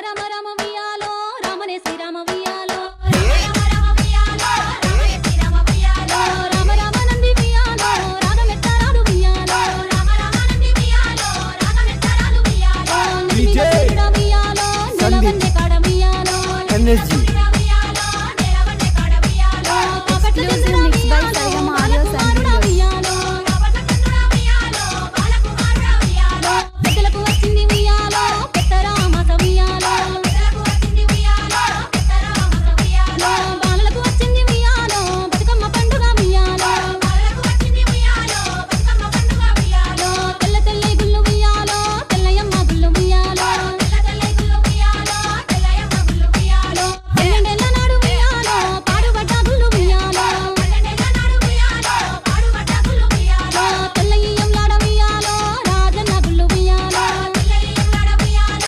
రమ రమ వియాలో రామనే శ్రీరామ వియాలో రామ రామ నంది వియాలో రాగమెత్తరాలు వియాలో DJ వియాలో నిలవన్నే కాడ వియాలో ఎనర్జీ